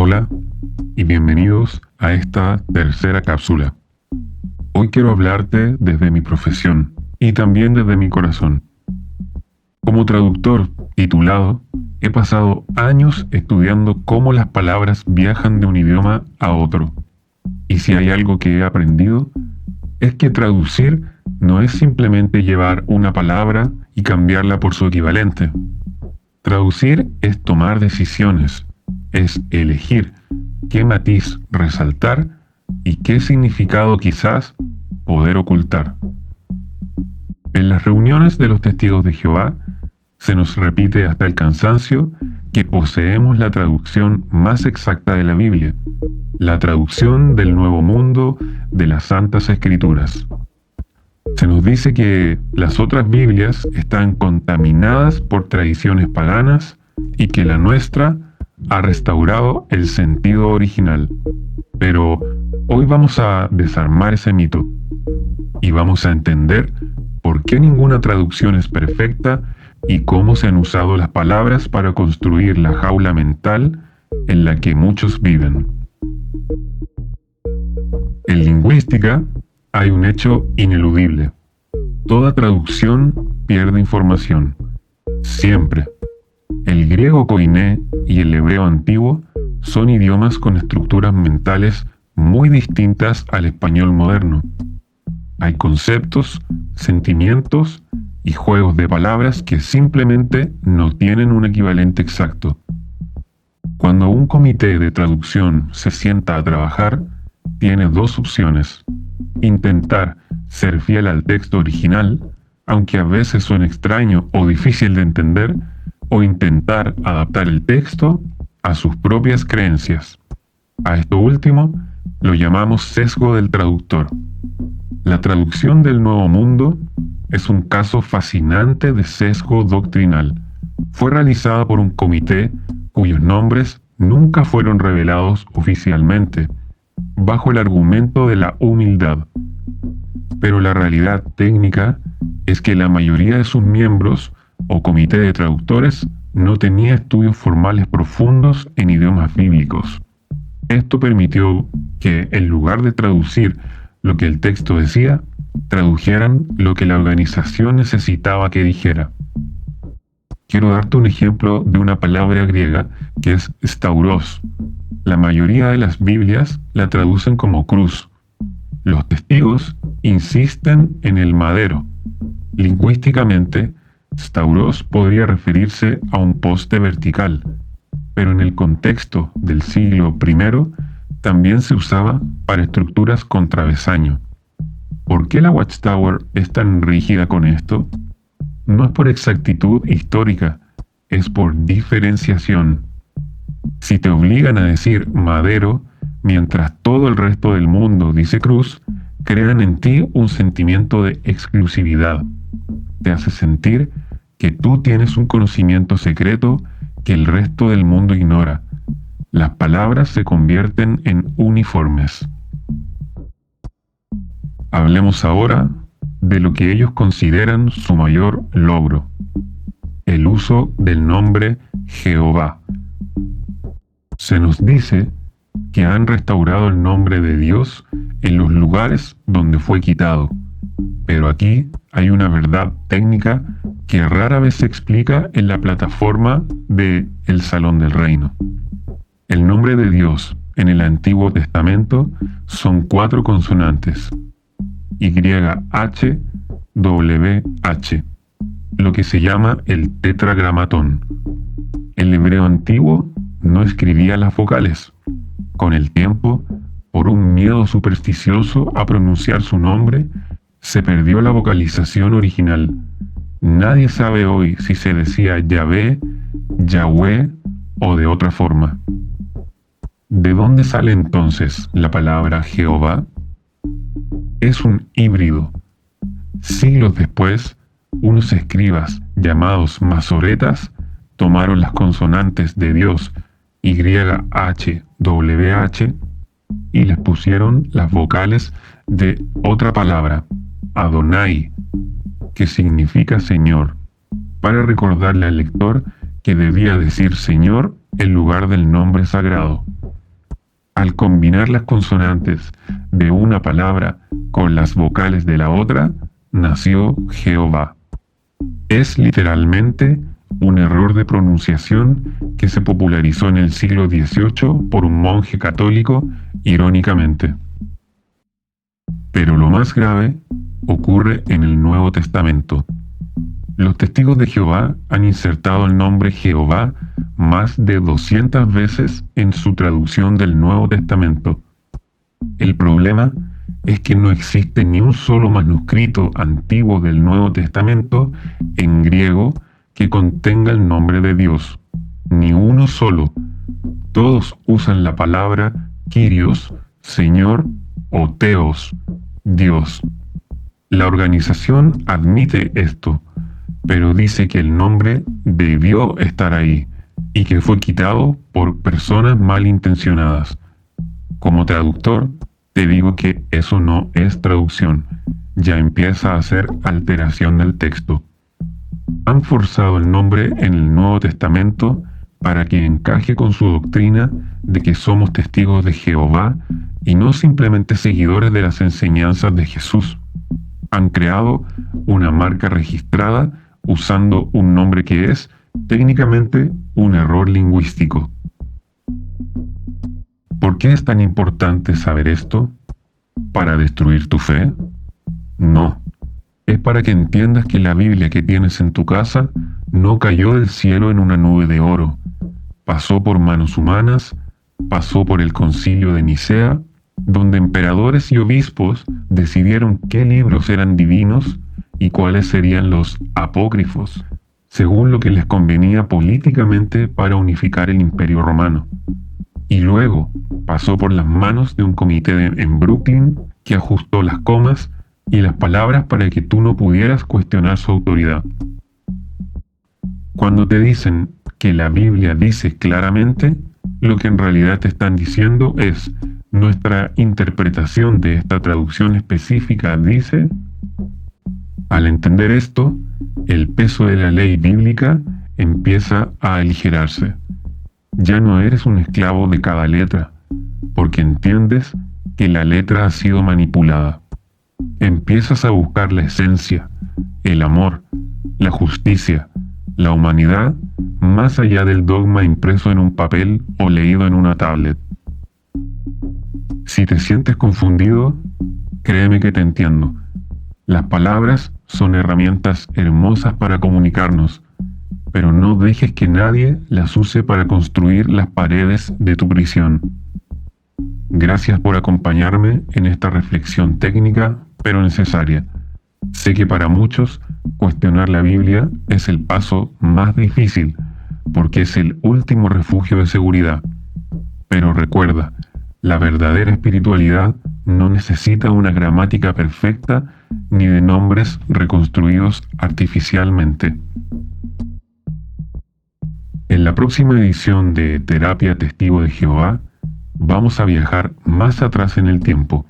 Hola y bienvenidos a esta tercera cápsula. Hoy quiero hablarte desde mi profesión y también desde mi corazón. Como traductor titulado, he pasado años estudiando cómo las palabras viajan de un idioma a otro. Y si hay algo que he aprendido, es que traducir no es simplemente llevar una palabra y cambiarla por su equivalente. Traducir es tomar decisiones, es elegir qué matiz resaltar y qué significado quizás poder ocultar. En las reuniones de los testigos de Jehová se nos repite hasta el cansancio que poseemos la traducción más exacta de la Biblia, la traducción del Nuevo Mundo de las Santas Escrituras. Se nos dice que las otras Biblias están contaminadas por tradiciones paganas y que la nuestra ha restaurado el sentido original. Pero hoy vamos a desarmar ese mito y vamos a entender por qué ninguna traducción es perfecta y cómo se han usado las palabras para construir la jaula mental en la que muchos viven. En lingüística hay un hecho ineludible. Toda traducción pierde información. Siempre. El griego koiné y el hebreo antiguo son idiomas con estructuras mentales muy distintas al español moderno. Hay conceptos, sentimientos y juegos de palabras que simplemente no tienen un equivalente exacto. Cuando un comité de traducción se sienta a trabajar, tiene dos opciones: intentar ser fiel al texto original, aunque a veces suene extraño o difícil de entender, o intentar adaptar el texto a sus propias creencias. A esto último lo llamamos sesgo del traductor. La traducción del Nuevo Mundo es un caso fascinante de sesgo doctrinal. Fue realizada por un comité cuyos nombres nunca fueron revelados oficialmente, bajo el argumento de la humildad. Pero la realidad técnica es que la mayoría de sus miembros o comité de traductores no tenía estudios formales profundos en idiomas bíblicos. Esto permitió que, en lugar de traducir lo que el texto decía, tradujeran lo que la organización necesitaba que dijera. Quiero darte un ejemplo de una palabra griega que es stauros. La mayoría de las Biblias la traducen como cruz. Los testigos insisten en el madero. Lingüísticamente, stauros podría referirse a un poste vertical, pero en el contexto del siglo I también se usaba para estructuras con travesaño. ¿Por qué la Watchtower es tan rígida con esto? No es por exactitud histórica, es por diferenciación. Si te obligan a decir madero mientras todo el resto del mundo dice cruz, crean en ti un sentimiento de exclusividad. Te hace sentir que tú tienes un conocimiento secreto que el resto del mundo ignora. Las palabras se convierten en uniformes. Hablemos ahora de lo que ellos consideran su mayor logro: el uso del nombre Jehová. Se nos dice que han restaurado el nombre de Dios en los lugares donde fue quitado, pero aquí hay una verdad técnica que rara vez se explica en la plataforma de El Salón del Reino. El nombre de Dios en el Antiguo Testamento son 4 consonantes: YHWH, lo que se llama el tetragramatón. El hebreo antiguo no escribía las vocales. Con el tiempo, por un miedo supersticioso a pronunciar su nombre, se perdió la vocalización original. Nadie sabe hoy si se decía Yahvé, Yahweh o de otra forma. ¿De dónde sale entonces la palabra Jehová? Es un híbrido. Siglos después, unos escribas llamados masoretas tomaron las consonantes de Dios YHWH y les pusieron las vocales de otra palabra, Adonai, que significa Señor, para recordarle al lector que debía decir Señor en lugar del nombre sagrado. Al combinar las consonantes de una palabra con las vocales de la otra, nació Jehová. Es literalmente un error de pronunciación que se popularizó en el siglo XVIII por un monje católico, irónicamente. Pero lo más grave ocurre en el Nuevo Testamento. Los testigos de Jehová han insertado el nombre Jehová más de 200 veces en su traducción del Nuevo Testamento. El problema es que no existe ni un solo manuscrito antiguo del Nuevo Testamento en griego que contenga el nombre de Dios. Ni uno solo. Todos usan la palabra Kyrios, Señor, o Theos, Dios. La organización admite esto, pero dice que el nombre debió estar ahí y que fue quitado por personas malintencionadas. Como traductor, te digo que eso no es traducción, ya empieza a ser alteración del texto. Han forzado el nombre en el Nuevo Testamento para que encaje con su doctrina de que somos testigos de Jehová y no simplemente seguidores de las enseñanzas de Jesús. Han creado una marca registrada usando un nombre que es técnicamente un error lingüístico. ¿Por qué es tan importante saber esto? ¿Para destruir tu fe? No. Es para que entiendas que la Biblia que tienes en tu casa no cayó del cielo en una nube de oro. Pasó por manos humanas, pasó por el Concilio de Nicea, donde emperadores y obispos decidieron qué libros eran divinos y cuáles serían los apócrifos, según lo que les convenía políticamente para unificar el Imperio Romano. Y luego pasó por las manos de un comité en Brooklyn que ajustó las comas y las palabras para que tú no pudieras cuestionar su autoridad. Cuando te dicen que la Biblia dice claramente, lo que en realidad te están diciendo es: nuestra interpretación de esta traducción específica dice. Al entender esto, el peso de la ley bíblica empieza a aligerarse. Ya no eres un esclavo de cada letra, porque entiendes que la letra ha sido manipulada. Empiezas a buscar la esencia, el amor, la justicia, la humanidad, más allá del dogma impreso en un papel o leído en una tablet. Si te sientes confundido, créeme que te entiendo. Las palabras son herramientas hermosas para comunicarnos, pero no dejes que nadie las use para construir las paredes de tu prisión. Gracias por acompañarme en esta reflexión técnica, pero necesaria. Sé que para muchos, cuestionar la Biblia es el paso más difícil, porque es el último refugio de seguridad. Pero recuerda, la verdadera espiritualidad no necesita una gramática perfecta ni de nombres reconstruidos artificialmente. En la próxima edición de Terapia Testigo de Jehová, vamos a viajar más atrás en el tiempo.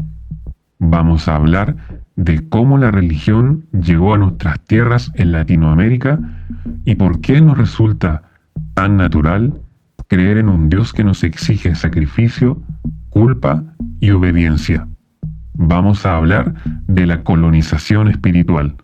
Vamos a hablar de cómo la religión llegó a nuestras tierras en Latinoamérica y por qué nos resulta tan natural creer en un Dios que nos exige sacrificio, culpa y obediencia. Vamos a hablar de la colonización espiritual.